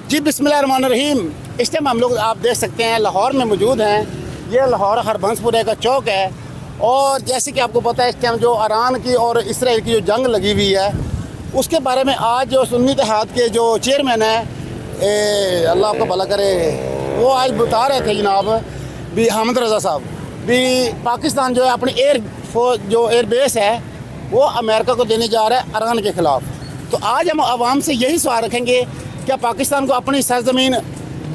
जी बिस्मिल्लाहिर्रहमानिर्रहीम। इस टाइम हम लोग आप देख सकते हैं लाहौर में मौजूद हैं। ये लाहौर हरबंसपुरे का चौक है और जैसे कि आपको पता है इस टाइम जो ईरान की और इसराइल की जो जंग लगी हुई है उसके बारे में आज जो सुन्नी इत्तेहाद के जो चेयरमैन है अल्लाह आपको भला करे, वो आज बता रहे थे जनाब भी हामिद रज़ा साहब भी पाकिस्तान जो है अपनी एयर बेस है वो अमेरिका को देने जा रहा है ईरान के ख़िलाफ़। तो आज हम आवाम से यही सवाल रखेंगे, क्या पाकिस्तान को अपनी सरजमीन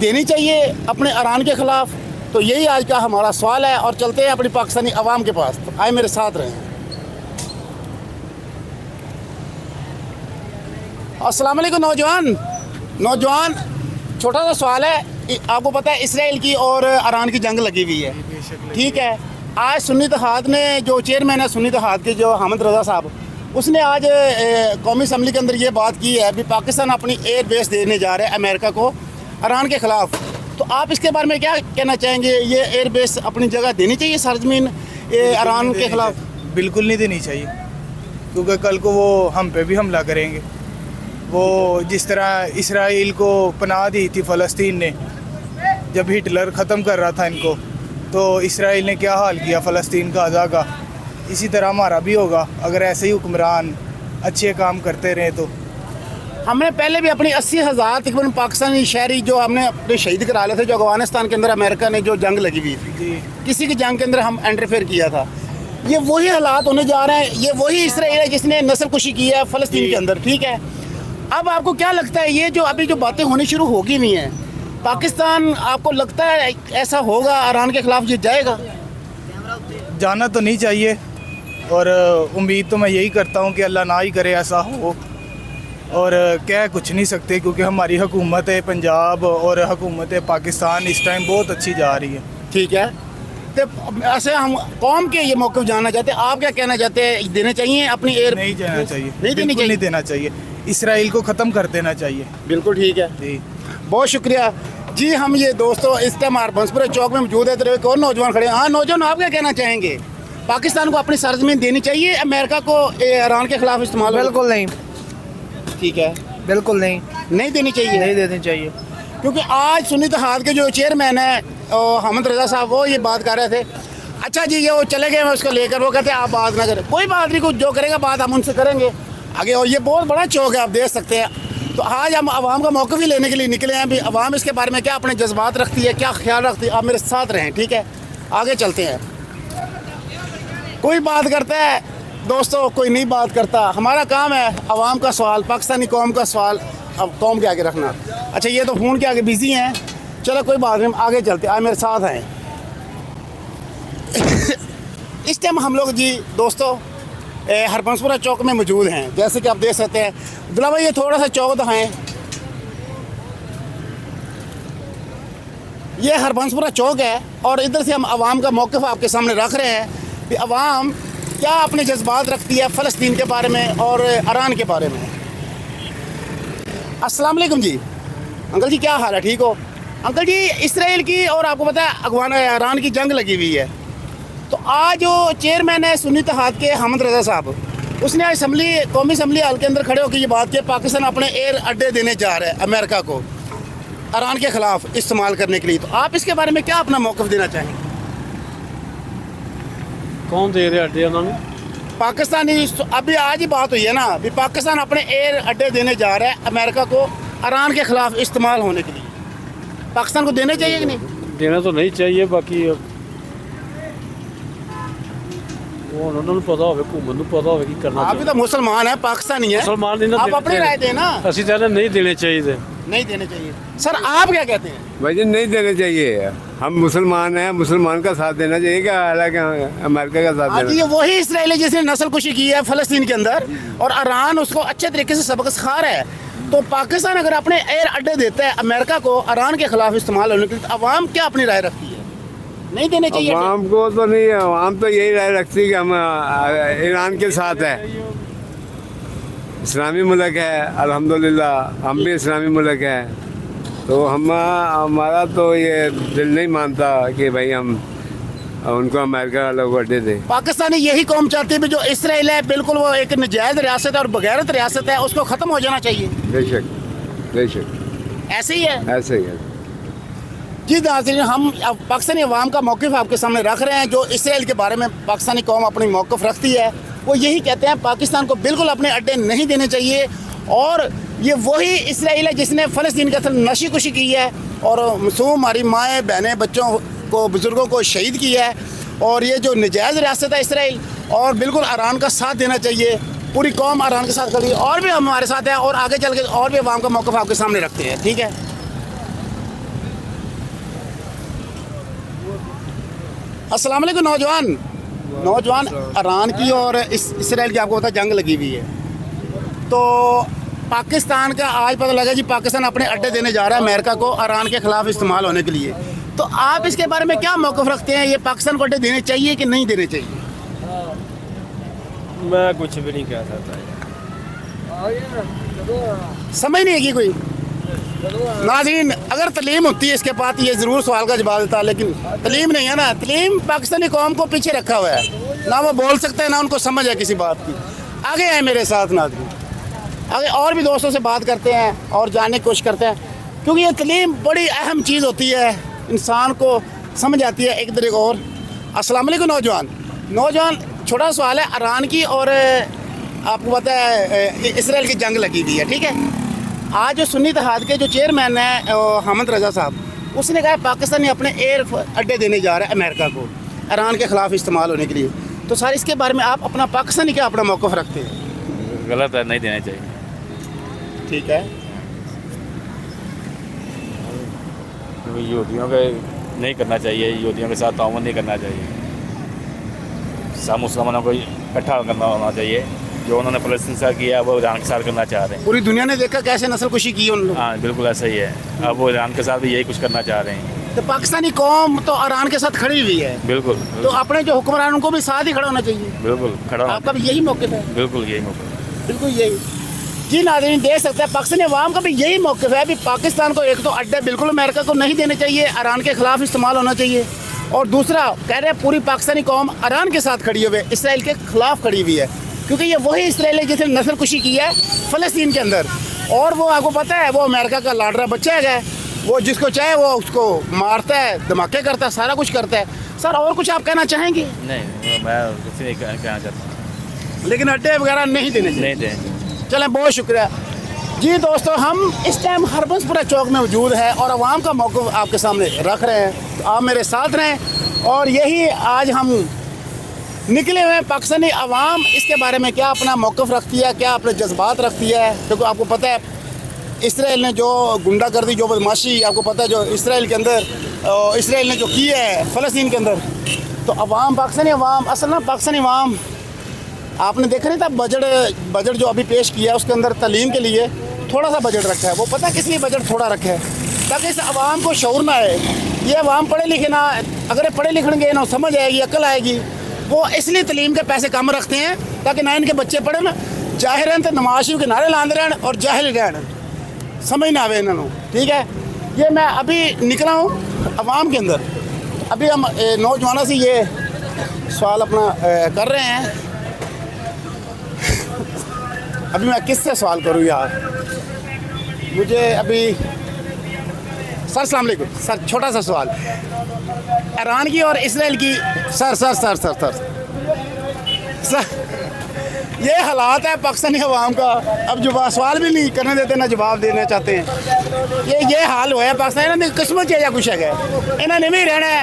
देनी चाहिए अपने ईरान के ख़िलाफ़? तो यही आज का हमारा सवाल है और चलते हैं अपनी पाकिस्तानी आवाम के पास। तो आए मेरे साथ रहें। अस्सलाम वालेकुम नौजवान, छोटा सा सवाल है। आपको पता है इसराइल की और ईरान की जंग लगी हुई है, ठीक है। आज सुन्नी इत्तेहाद ने जो चेयरमैन है सुन्नी इत्तेहाद के जो हामिद रज़ा साहब, उसने आज कौमी असम्बली के अंदर ये बात की है कि पाकिस्तान अपनी एयर बेस देने जा रहा है अमेरिका को ईरान के ख़िलाफ़। तो आप इसके बारे में क्या कहना चाहेंगे? ये एयर बेस अपनी जगह देनी चाहिए सरजमीन ईरान के ख़िलाफ़? बिल्कुल नहीं देनी चाहिए, क्योंकि कल को वो हम पे भी हमला करेंगे। वो जिस तरह इसराइल को पनाह दी थी फ़लस्तीन ने, जब हिटलर ख़त्म कर रहा था इनको, तो इसराइल ने क्या हाल किया फ़लस्तीन का अज़ा का, इसी तरह हमारा भी होगा अगर ऐसे ही हुक्मरान अच्छे काम करते रहे। तो हमने पहले भी अपनी 80,000 तकरीबन पाकिस्तानी शहरी जो हमने अपने शहीद करा लिए थे, जो अफगानिस्तान के अंदर अमेरिका ने जो जंग लगी हुई थी, किसी की जंग के अंदर हम इंटरफेयर किया था। ये वही हालात होने जा रहे हैं। ये वही इसराइल है जिसने नस्ल कुशी की है फ़लस्तीन के अंदर, ठीक है। अब आपको क्या लगता है ये जो अभी जो बातें होनी शुरू होगी नहीं है, पाकिस्तान आपको लगता है ऐसा होगा ईरान के ख़िलाफ़ जीत जाएगा? जाना तो नहीं चाहिए और उम्मीद तो मैं यही करता हूँ कि अल्लाह ना ही करे ऐसा हो। और कह कुछ नहीं सकते क्योंकि हमारी हुकूमत पंजाब और हुकूमत पाकिस्तान इस टाइम बहुत अच्छी जा रही है, ठीक है। तो ऐसे हम कौम के ये मौक़िफ़ जानना चाहते हैं, आप क्या कहना चाहते हैं? देने चाहिए अपनी एयर? नहीं जाना चाहिए, नहीं देनी चाहिए, नहीं देना चाहिए। इसराइल को ख़त्म कर देना चाहिए। बिल्कुल ठीक है जी, बहुत शुक्रिया जी। हम ये दोस्तों इस टाइम हरबंसपुरा चौक में मौजूद है, तो एक और नौजवान खड़े हैं। हाँ नौजवान, आप क्या कहना चाहेंगे? पाकिस्तान को अपनी सरजमीन देनी चाहिए अमेरिका को ईरान के ख़िलाफ़ इस्तेमाल? बिल्कुल नहीं, ठीक है, बिल्कुल नहीं, नहीं देनी चाहिए। नहीं देनी चाहिए, क्योंकि आज सुन्नी इत्तेहाद के जो चेयरमैन है हामिद रज़ा साहब, वो ये बात कर रहे थे। अच्छा जी, ये वो चले गए, मैं उसको लेकर, वो कहते हैं आप बात ना करें। कोई बात नहीं, कुछ जो करेगा बात हम उनसे करेंगे आगे। और ये बहुत बड़ा चौक है, आप देख सकते हैं। तो आज हम आवाम का मौक़िफ़ ही लेने के लिए निकले हैं भी आवाम इसके बारे में क्या अपने जज्बात रखती है, क्या ख्याल रखती है। आप मेरे साथ रहें, ठीक है। आगे चलते हैं। कोई बात करता है दोस्तों, कोई नहीं बात करता। हमारा काम है आवाम का सवाल, पाकिस्तानी कौम का सवाल अब कौम के आगे रखना। अच्छा, ये तो फ़ोन के आगे बिज़ी हैं, चलो कोई बात नहीं, आगे चलते। आए मेरे साथ हैं। इस टाइम हम लोग जी दोस्तों हरबंसपुरा चौक में मौजूद हैं, जैसे कि आप देख सकते हैं। दुला भाई, ये थोड़ा सा चौक दिखाएं। ये हरबंसपुरा चौक है और इधर से हम आवाम का मौक़िफ़ आपके सामने रख रहे हैं कि आवाम क्या अपने जज्बात रखती है फ़लस्तीन के बारे में और ईरान के बारे में। अस्सलाम वालेकुम जी। अंकल जी क्या हाल है, ठीक हो? अंकल जी, इसराइल की और आपको पता है ईरान की जंग लगी हुई है। तो आज जो चेयरमैन है सुन्नी इत्तेहाद के हामिद रज़ा साहब, उसने आज कौमी असम्बली हाल के अंदर खड़े होकर ये बात की पाकिस्तान अपने एयर अड्डे देने जा रहा है अमेरिका को ईरान के ख़िलाफ़ इस्तेमाल करने के लिए। तो आप इसके बारे में क्या अपना मौक़िफ़ देना चाहेंगे? कौन दे रहे अड्डे उन्होंने? पाकिस्तानी, अभी आज ही बात हुई है ना, भी पाकिस्तान अपने एयर अड्डे देने जा रहा है अमेरिका को ईरान के ख़िलाफ़ इस्तेमाल होने के लिए। पाकिस्तान को देने चाहिए कि नहीं? देना तो नहीं चाहिए, बाकी वो उन्होंने पता होवे, हुकूमत को पता होवे की करना। आप भी तो मुसलमान है, पाकिस्तानी है, मुसलमान नहीं ना, आप अपनी राय दें ना। असि कहते नहीं देने चाहिए, नहीं देने चाहिए। सर आप क्या कहते हैं? भाई नहीं देने चाहिए। हम मुसलमान हैं, मुसलमान का साथ देना चाहिए। क्या हालांकि अमेरिका का साथ आज देना। ये वही इसराइल है जिसने नस्ल कुशी की है फ़लस्तीन के अंदर और ईरान उसको अच्छे तरीके से सबक सिखा रहा है। तो पाकिस्तान अगर अपने एयर अड्डे देता है अमेरिका को ईरान के ख़िलाफ़ इस्तेमाल होने के लिए, तो अवाम क्या अपनी राय रखती है? नहीं देने चाहिए। अवाम को तो नहीं, अवाम तो यही राय रखती है कि हम ईरान के साथ है। इस्लामी मुल्क है, अल्हम्दुलिल्लाह हम भी इस्लामी मुल्क है। तो हमारा तो ये दिल नहीं मानता कि भाई हम उनको अमेरिका वालों को अड्डे दें। पाकिस्तानी यही कौम चाहती है जो इसराइल है, बिल्कुल वो एक नजायज़ रियासत है और बगैरत रियासत है, उसको ख़त्म हो जाना चाहिए। बेशक बेशक। ऐसे ही है। ऐसे ही है। जी नाज़रीन, हम अब पाकिस्तानी अवाम का मौक़िफ़ आपके सामने रख रहे हैं। जो इसराइल के बारे में पाकिस्तानी कौम अपनी मौक़िफ़ रखती है वो यही कहते हैं, पाकिस्तान को बिल्कुल अपने अड्डे नहीं देने चाहिए। और ये वही इसराइल है जिसने फ़लस्तीन के अंदर नशी खुशी की है और मासूम हमारी माएँ बहनें बच्चों को बुज़ुर्गों को शहीद किया है। और ये जो नजायज़ रियासत है इसराइल, और बिल्कुल ईरान का साथ देना चाहिए। पूरी कौम ईरान के साथ खड़ी है और भी हमारे साथ है, और आगे चल के और भी अवाम का मौक़िफ़ आपके सामने रखते हैं। ठीक है, अस्सलाम वालेकुम नौजवान ईरान की और इसराइल की आपको पता जंग लगी हुई है। तो पाकिस्तान का आज पता लगा जी, पाकिस्तान अपने अड्डे देने जा रहा है अमेरिका को ईरान के ख़िलाफ़ इस्तेमाल होने के लिए। तो आप इसके बारे में क्या मौक़िफ़ रखते हैं? ये पाकिस्तान को अड्डे देने चाहिए कि नहीं देने चाहिए? मैं कुछ भी नहीं कह सकता। समझ नहीं है कि कोई नाज़रीन, अगर तलीम होती है इसके पास ये ज़रूर सवाल का जवाब देता, लेकिन तलीम नहीं है ना। तलीम पाकिस्तानी कौम को पीछे रखा हुआ है, ना वो बोल सकते हैं ना उनको समझ है किसी बात की। आगे आए मेरे साथ नाज़रीन, आगे और भी दोस्तों से बात करते हैं और जानने की कोशिश करते हैं, क्योंकि ये तलीम बड़ी अहम चीज़ होती है, इंसान को समझ आती है एक तरीके और। अस्सलाम वालेकुम नौजवान, छोटा सवाल है ईरान की और आपको पता है इसराइल की जंग लगी हुई है। ठीक है, आज जो सुन्नी इत्तेहाद के जो चेयरमैन है हमद रज़ा साहब, उसने कहा पाकिस्तान अपने एयर अड्डे देने जा रहा है अमेरिका को ईरान के ख़िलाफ़ इस्तेमाल होने के लिए। तो सर इसके बारे में आप अपना पाकिस्तानी क्या अपना मौक़िफ़ रखते हैं? गलत है, नहीं देना चाहिए। ठीक है, यहूदियों के नहीं करना चाहिए, यहूदियों के साथ ताउन नहीं करना चाहिए। सब मुसलमानों को इकट्ठा करना होना चाहिए। जो उन्होंने फ़लस्तीन से किया वो ईरान के साथ करना चाह रहे हैं। पूरी दुनिया ने देखा कैसे नस्ल कुशी की उन लोग। हाँ बिल्कुल ऐसा ही है। अब वो ईरान के साथ भी यही कुछ करना चाह रहे हैं। तो पाकिस्तानी कौम तो ईरान के साथ खड़ी हुई है, बिल्कुल तो अपने जो हुक्मरान उनको भी साथ ही खड़ा होना चाहिए। बिल्कुल खड़ा आपका भी यही मौक़िफ़ है? बिल्कुल यही मौका। बिल्कुल यही। जी नाज़रीन, देख सकते हैं पाकिस्तानी अवाम का भी यही मौक़िफ़ है कि पाकिस्तान को एक तो अड्डे बिल्कुल अमेरिका को नहीं देने चाहिए, ईरान के ख़िलाफ़ इस्तेमाल होना चाहिए। और दूसरा कह रहे हैं पूरी पाकिस्तानी कौम ईरान के साथ खड़ी हुई है, इसराइल के ख़िलाफ़ खड़ी हुई है, क्योंकि ये वही इसराइल है जिसने नस्ल कुशी की है फ़लस्तीन के अंदर। और वो आपको पता है वो अमेरिका का लाडला बच्चा है, वो जिसको चाहे वो उसको मारता है, धमाके करता है, सारा कुछ करता है। सर और कुछ आप कहना चाहेंगे? नहीं, मैं कुछ नहीं कहना चाहता, लेकिन अड्डे वगैरह नहीं देने चाहिए। नहीं दें। चलें, बहुत शुक्रिया जी। दोस्तों, हम इस टाइम हरबंसपुरा चौक में मौजूद है और आवाम का मौक़िफ़ आपके सामने रख रहे हैं, तो आप मेरे साथ रहें। और यही आज हम निकले हुए हैं, पाकिस्तानी अवाम इसके बारे में क्या अपना मौक़िफ़ रखती है, क्या अपने जज्बात रखती है। क्योंकि आपको पता है इसराइल ने जो गुंडागर्दी, जो बदमाशी, आपको पता है जो इसराइल के अंदर इसराइल ने जो की है फ़लस्तीन के अंदर, तो अवाम पाकिस्तानी अवाम असल ना पाकिस्तानी अवाम आपने देखा नहीं था बजट जो अभी पेश किया है उसके अंदर तालीम के लिए थोड़ा सा बजट रखा है। वो पता है किस लिए बजट थोड़ा रखा है? ताकि इस अवाम को शऊर ना आए। ये अवाम पढ़े लिखे ना, अगर पढ़े लिखेंगे ना समझ आएगी, अकल आएगी। वो इसलिए तालीम के पैसे कम रखते हैं ताकि ना इनके बच्चे पढ़े ना जाहिर रहन, तो नमाज़ के नारे लाते रहन और जाहिल रहन, समझ ना आवे इन्होंने। ठीक है, ये मैं अभी निकला हूँ अवाम के अंदर। अभी हम नौजवानों से ये सवाल अपना कर रहे हैं। अभी मैं किससे सवाल करूँ यार, मुझे अभी सर अस्सलाम वालेकुम सर, छोटा सा सवाल ईरान की और इसराइल की। सर ये हालात है पाकिस्तानी अवाम का, अब जो सवाल भी नहीं करने देते ना जवाब देना चाहते हैं। ये हाल होया पाकिस्तान, इन्होंने किस्मत चाहिए कुछ है, इन्होंने भी रहना है,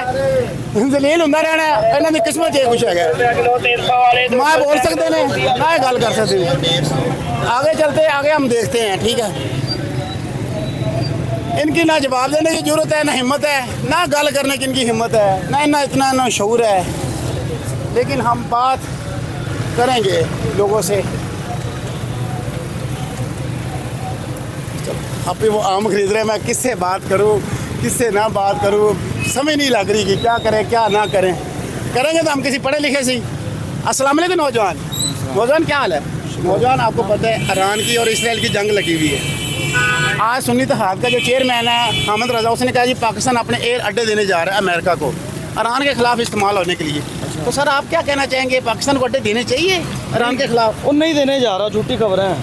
जलील होंदा रहना है, इन्होंने किस्मत चाहिए कुछ है। मैं बोल सकते हैं ना गल कर सकते हैं। आगे चलते आगे हम देखते हैं। ठीक है, इनकी ना जवाब देने की ज़रूरत है, ना हिम्मत है, ना गल करने की इनकी हिम्मत है, ना इतना इतना ना शऊर है। लेकिन हम बात करेंगे लोगों से। अभी वो आम खरीद रहे हैं, मैं किससे बात करूं किससे ना बात करूं, समझ नहीं लग रही कि क्या करें क्या ना करें। करेंगे तो हम किसी पढ़े लिखे से। अस्सलाम वालेकुम नौजवान क्या हाल है? नौजवान, आपको पता है ईरान की और इसराइल की जंग लगी हुई है। आज सुन्नी इत्तेहाद का जो चेयरमैन है हमद रज़ा, उसने कहा जी पाकिस्तान अपने एयर अड्डे देने जा रहा है अमेरिका को ईरान के ख़िलाफ़ इस्तेमाल होने के लिए। तो सर आप क्या कहना चाहेंगे, पाकिस्तान को अड्डे देने चाहिए ईरान के ख़िलाफ़? वो नहीं देने जा रहा, झूठी खबर है।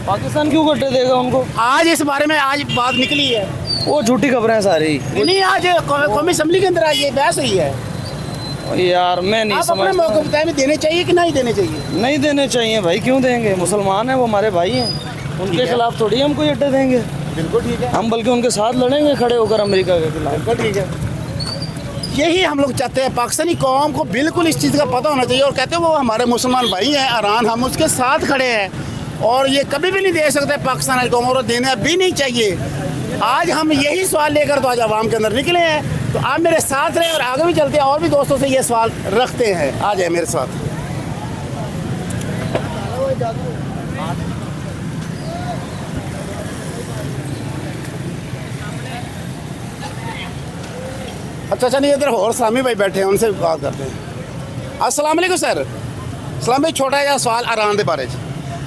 पाकिस्तान क्यों अड्डे देगा उनको? आज इस बारे में आज बात निकली है। वो झूठी खबरें हैं सारी नहीं, आज कौमी असम्बली के अंदर आज ये बहस हुई है। यार। मैं नहीं आप अपने समझता। मौके बताए में देने चाहिए कि नहीं देने चाहिए? नहीं देने चाहिए भाई, क्यों देंगे? मुसलमान हैं वो, हमारे भाई हैं, उनके खिलाफ थोड़ी हम कोई अड्डे देंगे। बिल्कुल ठीक है, हम बल्कि उनके साथ लड़ेंगे खड़े होकर अमेरिका के खिलाफ। बिल्कुल ठीक है। यही हम लोग चाहते हैं, पाकिस्तानी कौम को बिल्कुल इस चीज़ का पता होना चाहिए। और कहते हैं वो हमारे मुसलमान भाई हैं ईरान, हम उसके साथ खड़े हैं और ये कभी भी नहीं दे सकते पाकिस्तान कौम, और देना भी नहीं चाहिए। आज हम यही सवाल लेकर तो आज आवाम के अंदर निकले हैं, तो आप मेरे साथ रहें और आगे भी चलते हैं और भी दोस्तों से ये सवाल रखते हैं। आ जाए मेरे साथ। अच्छा नहीं, इधर और सलामी भाई बैठे हैं, उनसे बात करते हैं। अस्सलाम वालेकुम सर। सलाम भाई, छोटा जिहा सवाल ईरान के बारे में।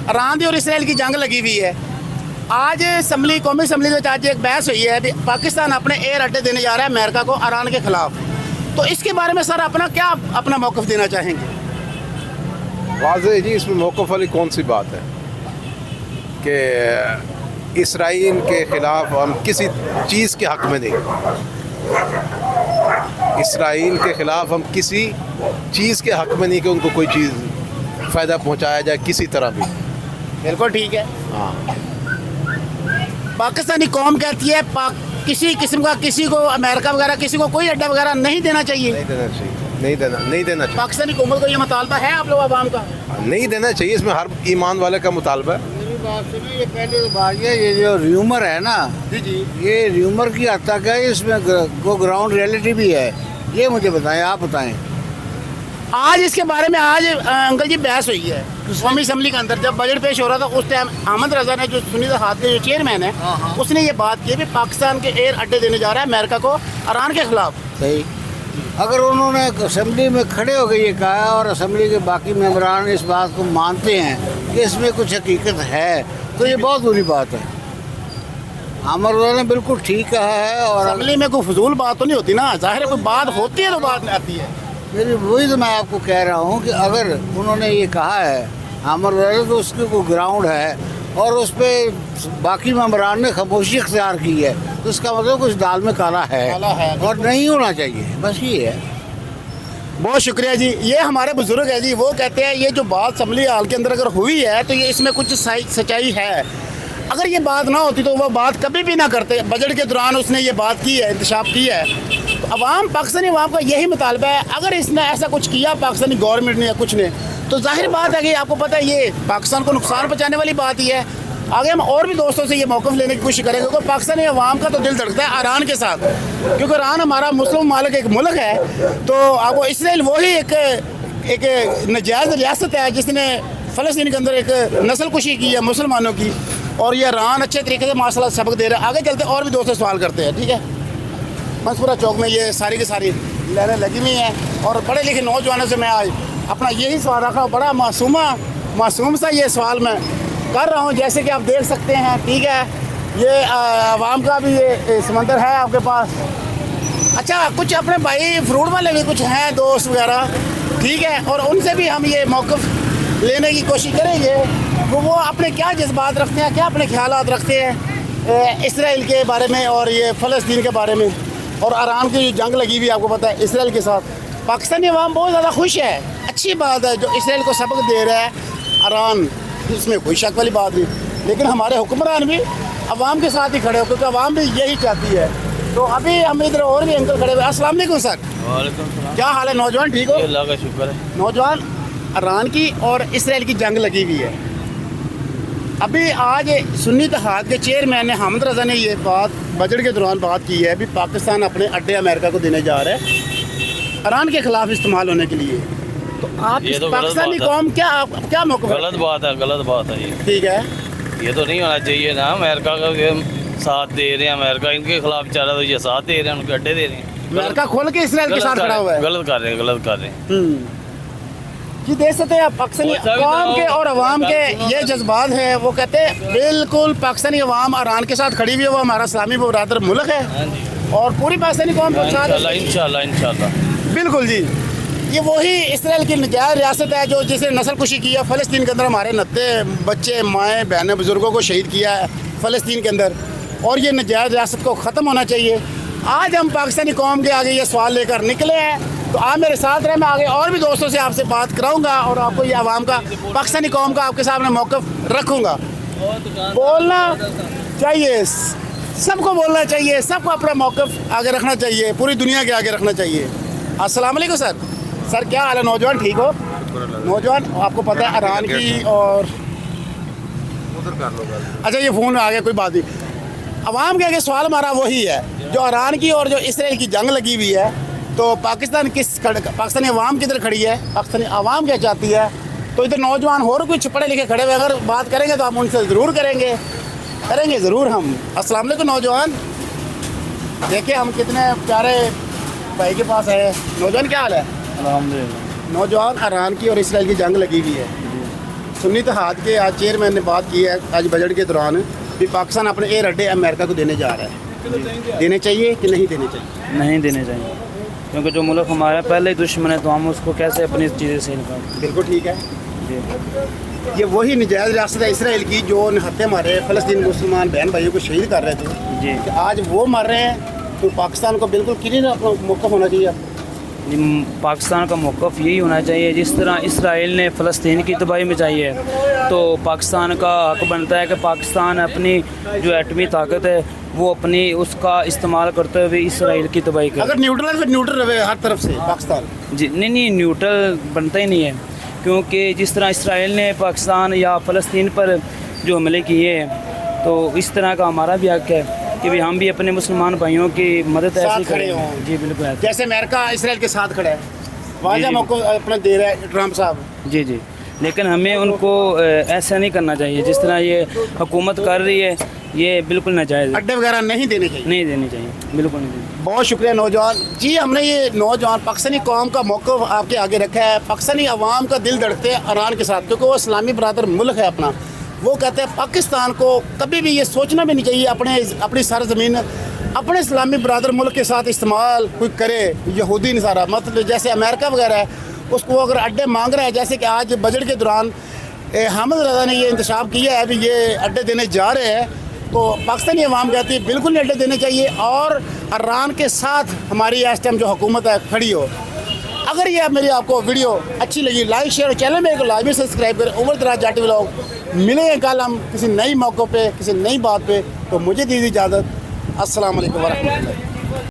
ईरान और इसराइल की जंग लगी हुई है। आज असम्बली, कौमी असम्बली में आज एक बहस हुई है कि पाकिस्तान अपने एयर अड्डे देने जा रहा है अमेरिका को ईरान के खिलाफ। तो इसके बारे में सर अपना मौक़िफ़ देना चाहेंगे? वाज़ेह जी, इसमें मौक़िफ़ वाली कौन सी बात है कि इसराइल के ख़िलाफ़ हम किसी चीज़ के हक़ में नहीं। इसराइल के ख़िलाफ़ हम किसी चीज़ के हक़ में नहीं कि उनको कोई चीज़ फ़ायदा पहुंचाया जाए किसी तरह भी। बिल्कुल ठीक है। हाँ, पाकिस्तानी कौम कहती है किसी किस्म का किसी को अमेरिका वगैरह किसी को कोई अड्डा वगैरह नहीं देना चाहिए। नहीं देना चाहिए, नहीं देना चाहिए। पाकिस्तानी हुकूमत को ये मुतालबा है आप लोग आवाम का? नहीं देना चाहिए, इसमें हर ईमान वाले का मुतालबा है। ये पहले तो बात ये जो र्यूमर है ना जी, ये र्यूमर की हद तक है, इसमें को ग्राउंड रियलिटी भी है। ये मुझे बताएं, आप बताएं। आज इसके बारे में आज अंकल जी बहस हुई है कौमी असम्बली के अंदर। जब बजट पेश हो रहा था उस टाइम अहमद रजा ने, जो सुन्नी हाथ के जो चेयरमैन है, उसने ये बात की भी पाकिस्तान के एयर अड्डे देने जा रहा है अमेरिका को ईरान के खिलाफ। सही, अगर उन्होंने असम्बली में खड़े होकर ये कहा और असम्बली के बाकी मेंबरान इस बात को मानते हैं कि इसमें कुछ हकीकत है, तो ये बहुत बुरी बात है। अहमद रजा ने बिल्कुल ठीक कहा है। और असम्बली में कोई फजूल बात तो नहीं होती ना, जाहिर है कोई बात होती है तो बात आती है। मेरी वही तो मैं आपको कह रहा हूँ कि अगर उन्होंने ये कहा है अहमद रजा, तो उसके कोई ग्राउंड है और उस पर बाकी मेंबरान ने खामोशी इख्तियार की है, तो उसका मतलब कुछ दाल में काला है और नहीं होना चाहिए। बस ये है। बहुत शुक्रिया जी। ये हमारे बुजुर्ग है जी, वो कहते हैं ये जो बात असम्बली हाल के अंदर अगर हुई है तो ये इसमें कुछ सच्चाई है। अगर ये बात ना होती तो वह बात कभी भी ना करते। बजट के दौरान उसने ये बात की है, इंतशाफ की है। तो अवाम, पाकिस्तानी अवाम का यही मुतालबा है, अगर इसने ऐसा कुछ किया पाकिस्तानी गवर्नमेंट ने या कुछ ने, तो जाहिर बात है कि आपको पता है ये पाकिस्तान को नुकसान पहुँचाने वाली बात ही है। आगे हम और भी दोस्तों से ये मौक़िफ़ लेने की कोशिश करेंगे, क्योंकि पाकिस्तानी अवाम का तो दिल धड़कता है ईरान के साथ, क्योंकि ईरान हमारा मुस्लिम मालिक एक मुल्क है। तो आपको इसराइल वही एक नजायज़ रियासत है जिसने फ़लस्तीन के अंदर एक नस्ल कुशी की है मुसलमानों की, और ये ईरान अच्छे तरीके से माशाल्लाह सबक दे रहा है। आगे चलते और भी दोस्तों से सवाल करते हैं, ठीक है। मंसूरा चौक में ये सारी की सारी लाइनें लगी हुई हैं और पढ़े लिखे नौजवानों से मैं आज अपना यही सवाल रखा हूँ। बड़ा मासूम सा ये सवाल मैं कर रहा हूँ, जैसे कि आप देख सकते हैं, ठीक है। ये आवाम का भी ये समंदर है आपके पास। अच्छा, कुछ अपने भाई फ्रूट वाले भी कुछ हैं दोस्त वगैरह, ठीक है, और उनसे भी हम ये मौक़िफ़ लेने की कोशिश करेंगे वो अपने क्या जज्बात रखते हैं, क्या अपने ख्यालात रखते हैं इसराइल के बारे में और ये फ़लस्तीन के बारे में, और ईरान की जो जंग लगी हुई आपको पता है इसराइल के साथ। पाकिस्तानी अवाम बहुत ज़्यादा खुश है, अच्छी बात है जो इसराइल को सबक दे रहा है ईरान, इसमें कोई शक वाली बात नहीं। लेकिन हमारे हुक्मरान भी अवाम के साथ ही खड़े हो, क्योंकि अवाम भी यही चाहती है। तो अभी हम इधर और भी अंकल खड़े हुए। अस्सलाम वालेकुम सर। क्या हाल है नौजवान, ठीक हो? अल्लाह का शुक्र है। नौजवान, ईरान की और इसराइल की जंग लगी हुई है। अभी आज सुन्नी इत्तेहाद के चेयरमैन ने अहमद रजा ने ये बात बजट के दौरान बात की है भी पाकिस्तान अपने अड्डे अमेरिका को देने जा रहा है ईरान के खिलाफ इस्तेमाल होने के लिए। तो आप ये तो पाकिस्तानी कौम क्या मौक़िफ़? गलत बात है ये। ठीक है, ये तो नहीं होना चाहिए ना। अमेरिका का साथ दे रहे हैं, अमेरिका इनके खिलाफ चल रहा है तो ये साथ दे रहे हैं, उनके अड्डे दे रहे हैं। अमेरिका खोल के इसराइल के साथ खड़ा हुआ है। गलत कर रहे हैं। जी देख सकते हैं आप, पाकिस्तानी अवाम के और अवाम के ये जज्बात हैं। वो कहते हैं बिल्कुल पाकिस्तानी अवाम ईरान के साथ खड़ी हुई है, वो हमारा इस्लामी बरदर मुल्क है और पूरी पाकिस्तानी कौम के साथ इंशाल्लाह बिल्कुल जी। ये वही इसराइल की नजायज़ रियासत है जो जिसने नस्ल कुशी की है। फ़लस्तीन के अंदर हमारे 90 बच्चे, माएँ, बहनें, बुज़ुर्गों को शहीद किया है फ़लस्तीन के अंदर, और ये नजायज़ रियासत को ख़त्म होना चाहिए। आज हम पाकिस्तानी कौम के आगे ये सवाल लेकर निकले हैं, तो आप मेरे साथ रहें, मैं आगे और भी दोस्तों से आपसे बात कराऊंगा और आपको ये आवाम का, पाकिस्तानी कौम का आपके सामने मौक़िफ़ रखूँगा। बोलना चाहिए, सबको बोलना चाहिए, सबको अपना मौक़िफ़ आगे रखना चाहिए, पूरी दुनिया के आगे रखना चाहिए। अस्सलाम वालेकुम सर। सर क्या हाल है नौजवान, ठीक हो? नौजवान आपको पता है ईरान की और अच्छा ये फ़ोन आ गया, कोई बात नहीं। अवाम के आगे सवाल हमारा वही है, जो ईरान की और जो इसराइल की जंग लगी हुई है, तो पाकिस्तानी अवाम किधर खड़ी है, पाकिस्तानी अवाम क्या चाहती है? तो इधर नौजवान और कुछ पढ़े लिखे खड़े हुए अगर बात करेंगे तो हम उनसे ज़रूर करेंगे ज़रूर हम। अस्सलाम वालेकुम नौजवान, देखिए हम कितने प्यारे भाई के पास है। नौजवान क्या हाल है? अल्हम्दुलिल्लाह। नौजवान ईरान की और इसराइल की जंग लगी हुई है। सुन्नी इत्तेहाद के आज चेयरमैन ने बात की है आज बजट के दौरान कि पाकिस्तान अपने एयर अड्डे अमेरिका को देने जा रहा है। देने चाहिए कि नहीं देने चाहिए? नहीं देने चाहिए, क्योंकि जो मुल्क हमारा पहले ही दुश्मन है तो हम उसको कैसे अपनी चीज़ें से निकालें। बिल्कुल ठीक है। जी ये वही नजायज़ रियासत है इसराइल की जो निहत्थे मारे फ़लस्तीन मुसलमान बहन भाइयों को शहीद कर रहे थे जी कि आज वो मर रहे हैं, तो पाकिस्तान को बिल्कुल क्लियर अपना मौक़िफ़ होना चाहिए। जी, पाकिस्तान का मौक़िफ़ यही होना चाहिए, जिस तरह इसराइल ने फ़लस्तीन की तबाही मचाई है तो पाकिस्तान का हक बनता है कि पाकिस्तान अपनी जो एटमी ताकत है वो अपनी उसका इस्तेमाल करते हुए इसराइल की तबाही करे। अगर न्यूट्रल है तो न्यूट्रल रहे हर तरफ से पाकिस्तान। जी नहीं, न्यूट्रल बनता ही नहीं है, क्योंकि जिस तरह इसराइल ने पाकिस्तान या फ़लस्तीन पर जो हमले किए हैं तो इस तरह का हमारा भी हक है कि भी हम भी अपने मुसलमान भाइयों की मदद ऐसे खड़े करें। हों। जी बिल्कुल ऐसे। जैसे अमेरिका इसराइल के साथ खड़ा है, वाज़ा जी। मौक़िफ़ अपना दे रहा है ट्रम्प साहब। जी जी, लेकिन हमें उनको ऐसा नहीं करना चाहिए जिस तरह ये हुकूमत कर रही है, ये बिल्कुल नाजायज़ है। अड्डे वगैरह नहीं देने चाहिए। नहीं देनी चाहिए, बिल्कुल नहीं देनी। बहुत शुक्रिया नौजवान जी, हमने ये नौजवान पाकिस्तानी कौम का मौक़िफ़ आपके आगे रखा है। पाकिस्तानी अवाम का दिल धड़कते हैं ईरान के साथ, क्योंकि वो इस्लामी बरादर मुल्क है अपना। वो कहते हैं पाकिस्तान को कभी भी ये सोचना भी नहीं चाहिए अपनी सरज़मीन अपने इस्लामी बरादर मुल्क के साथ इस्तेमाल कोई करे, यहूदी नसारा, मतलब जैसे अमेरिका वगैरह है उसको अगर अड्डे मांग रहा है, जैसे कि आज बजट के दौरान हामिद रज़ा ने ये इंतशाब किया है भी ये अड्डे देने जा रहे हैं, तो पाकिस्तानी अवाम कहती है बिल्कुल नहीं अड्डे देने चाहिए और ईरान के साथ हमारी इस टाइम जो हुकूमत है खड़ी हो। अगर ये मेरी आपको वीडियो अच्छी लगी लाइक शेयर और चैनल मेरे को लाजमी सब्सक्राइब करें। उमर दराज जाटी व्लॉग, मिलेंगे कल हम किसी नई मौक़े पे किसी नई बात पे, तो मुझे दीजिए इजाज़त। अस्सलाम वालेकुम वरहमतुल्लाह।